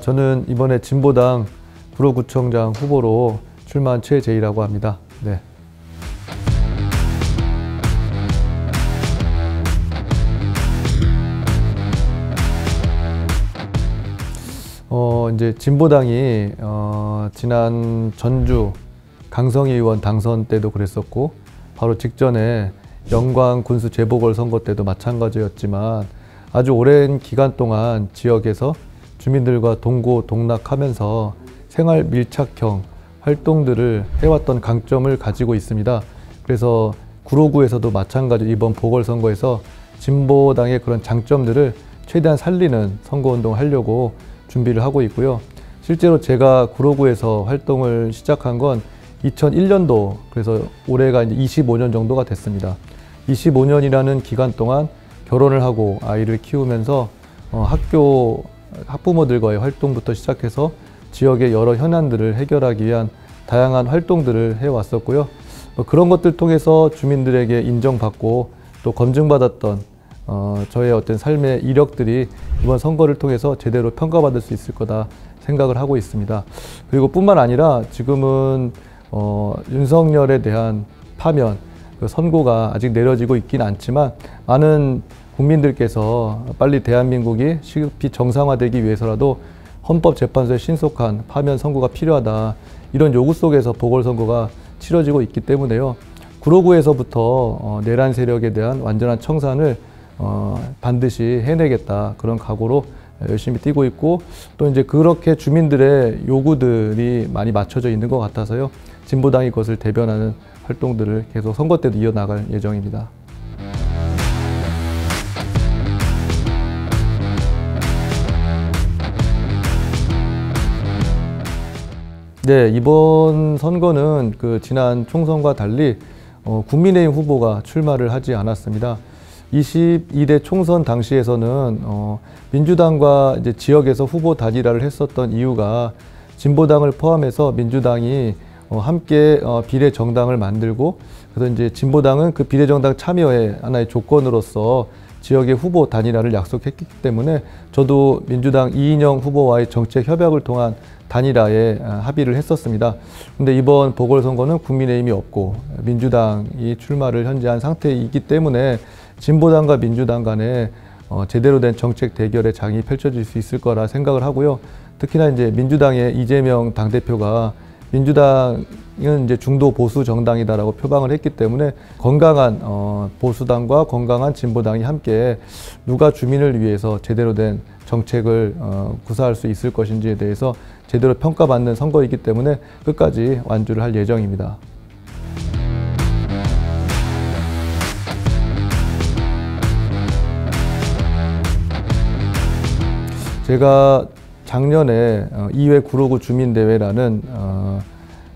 저는 이번에 진보당 구로구청장 후보로 출마한 최재희라고 합니다. 네. 이제 진보당이 지난 전주 강성희 의원 당선 때도 그랬었고, 바로 직전에 영광 군수 재보궐선거 때도 마찬가지였지만, 아주 오랜 기간 동안 지역에서 주민들과 동고동락하면서 생활 밀착형 활동들을 해왔던 강점을 가지고 있습니다. 그래서 구로구에서도 마찬가지로 이번 보궐선거에서 진보당의 그런 장점들을 최대한 살리는 선거운동을 하려고 준비를 하고 있고요. 실제로 제가 구로구에서 활동을 시작한 건 2001년도, 그래서 올해가 이제 25년 정도가 됐습니다. 25년이라는 기간 동안 결혼을 하고 아이를 키우면서 학부모들과의 활동부터 시작해서 지역의 여러 현안들을 해결하기 위한 다양한 활동들을 해왔었고요. 그런 것들 통해서 주민들에게 인정받고 또 검증받았던 저의 어떤 삶의 이력들이 이번 선거를 통해서 제대로 평가받을 수 있을 거다 생각을 하고 있습니다. 그리고 뿐만 아니라 지금은 윤석열에 대한 파면, 그 선고가 아직 내려지고 있긴 않지만, 많은 국민들께서 빨리 대한민국이 시급히 정상화되기 위해서라도 헌법재판소의 신속한 파면 선고가 필요하다, 이런 요구 속에서 보궐선거가 치러지고 있기 때문에요. 구로구에서부터 내란 세력에 대한 완전한 청산을 반드시 해내겠다, 그런 각오로 열심히 뛰고 있고, 또 이제 그렇게 주민들의 요구들이 많이 맞춰져 있는 것 같아서요. 진보당이 그것을 대변하는 활동들을 계속 선거 때도 이어나갈 예정입니다. 네, 이번 선거는 그 지난 총선과 달리 국민의힘 후보가 출마를 하지 않았습니다. 22대 총선 당시에서는 민주당과 이제 지역에서 후보 단일화를 했었던 이유가, 진보당을 포함해서 민주당이 함께 비례정당을 만들고, 그래서 이제 진보당은 그 비례정당 참여의 하나의 조건으로서 지역의 후보 단일화를 약속했기 때문에, 저도 민주당 이인영 후보와의 정책 협약을 통한 단일화에 합의를 했었습니다. 근데 이번 보궐선거는 국민의힘이 없고 민주당이 출마를 현재 한 상태이기 때문에 진보당과 민주당 간에 제대로 된 정책 대결의 장이 펼쳐질 수 있을 거라 생각을 하고요. 특히나 이제 민주당의 이재명 당대표가 민주당은 이제 중도 보수 정당이다라고 표방을 했기 때문에, 건강한 보수당과 건강한 진보당이 함께 누가 주민을 위해서 제대로 된 정책을 구사할 수 있을 것인지에 대해서 제대로 평가받는 선거이기 때문에 끝까지 완주를 할 예정입니다. 제가 작년에 2회 구로구 주민대회라는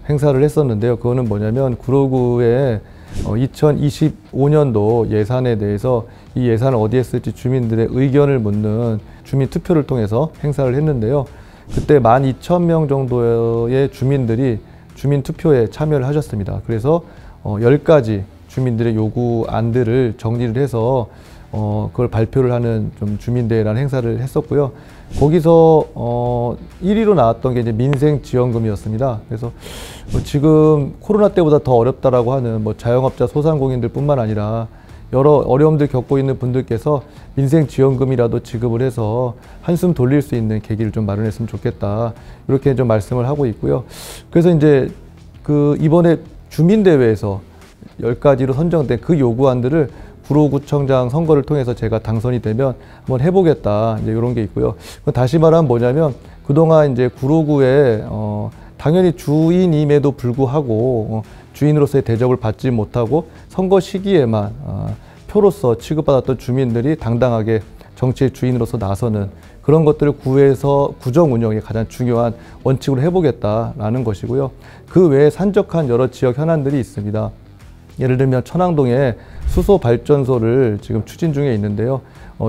행사를 했었는데요. 그거는 뭐냐면, 구로구의 2025년도 예산에 대해서 이 예산을 어디에 쓸지 주민들의 의견을 묻는 주민 투표를 통해서 행사를 했는데요. 그때 12,000명 정도의 주민들이 주민 투표에 참여를 하셨습니다. 그래서 10가지 주민들의 요구안들을 정리를 해서 그걸 발표를 하는 좀 주민대회라는 행사를 했었고요. 거기서 1위로 나왔던 게 이제 민생지원금이었습니다. 그래서 지금 코로나 때보다 더 어렵다라고 하는 자영업자, 소상공인들뿐만 아니라 여러 어려움들 겪고 있는 분들께서 민생지원금이라도 지급을 해서 한숨 돌릴 수 있는 계기를 좀 마련했으면 좋겠다, 이렇게 좀 말씀을 하고 있고요. 그래서 이제 이번에 주민대회에서 10가지로 선정된 그 요구안들을 구로구청장 선거를 통해서 제가 당선이 되면 한번 해보겠다, 이제 이런 게 있고요. 다시 말하면 뭐냐면, 그동안 이제 구로구에 당연히 주인임에도 불구하고 주인으로서의 대접을 받지 못하고 선거 시기에만 표로서 취급받았던 주민들이 당당하게 정치의 주인으로서 나서는 그런 것들을 구에서 구정 운영의 가장 중요한 원칙으로 해보겠다라는 것이고요. 그 외에 산적한 여러 지역 현안들이 있습니다. 예를 들면 천왕동에 수소 발전소를 지금 추진 중에 있는데요.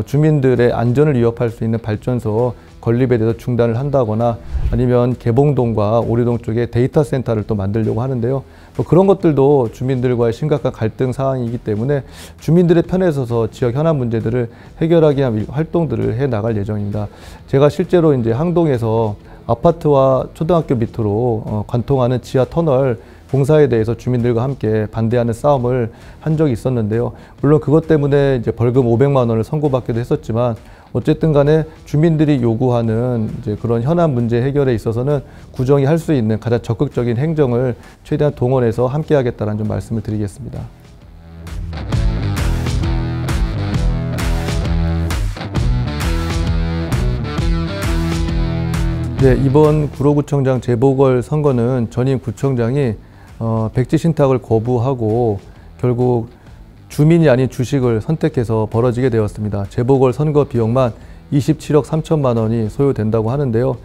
주민들의 안전을 위협할 수 있는 발전소 건립에 대해서 중단을 한다거나 아니면 개봉동과 오리동 쪽에 데이터 센터를 또 만들려고 하는데요. 뭐 그런 것들도 주민들과의 심각한 갈등 사항이기 때문에 주민들의 편에 서서 지역 현안 문제들을 해결하기 위한 활동들을 해 나갈 예정입니다. 제가 실제로 이제 항동에서 아파트와 초등학교 밑으로 관통하는 지하 터널 공사에 대해서 주민들과 함께 반대하는 싸움을 한 적이 있었는데요. 물론 그것 때문에 이제 벌금 500만 원을 선고받기도 했었지만 어쨌든 간에 주민들이 요구하는 이제 그런 현안 문제 해결에 있어서는 구정이 할 수 있는 가장 적극적인 행정을 최대한 동원해서 함께 하겠다는 좀 말씀을 드리겠습니다. 네, 이번 구로구청장 재보궐 선거는 전임 구청장이 백지 신탁을 거부하고 결국 주민이 아닌 주식을 선택해서 벌어지게 되었습니다. 재보궐 선거 비용만 27억 3천만 원이 소요된다고 하는데요.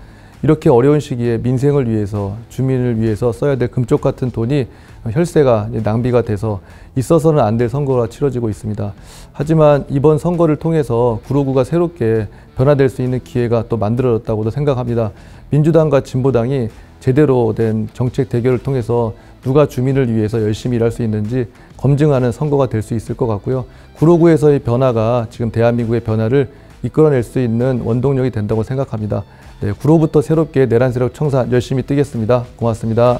이렇게 어려운 시기에 민생을 위해서, 주민을 위해서 써야 될 금쪽 같은 돈이 혈세가 낭비가 돼서 있어서는 안 될 선거가 치러지고 있습니다. 하지만 이번 선거를 통해서 구로구가 새롭게 변화될 수 있는 기회가 또 만들어졌다고도 생각합니다. 민주당과 진보당이 제대로 된 정책 대결을 통해서 누가 주민을 위해서 열심히 일할 수 있는지 검증하는 선거가 될 수 있을 것 같고요. 구로구에서의 변화가 지금 대한민국의 변화를 이끌어낼 수 있는 원동력이 된다고 생각합니다. 네, 구로부터 새롭게 내란 세력 청산 열심히 뛰겠습니다. 고맙습니다.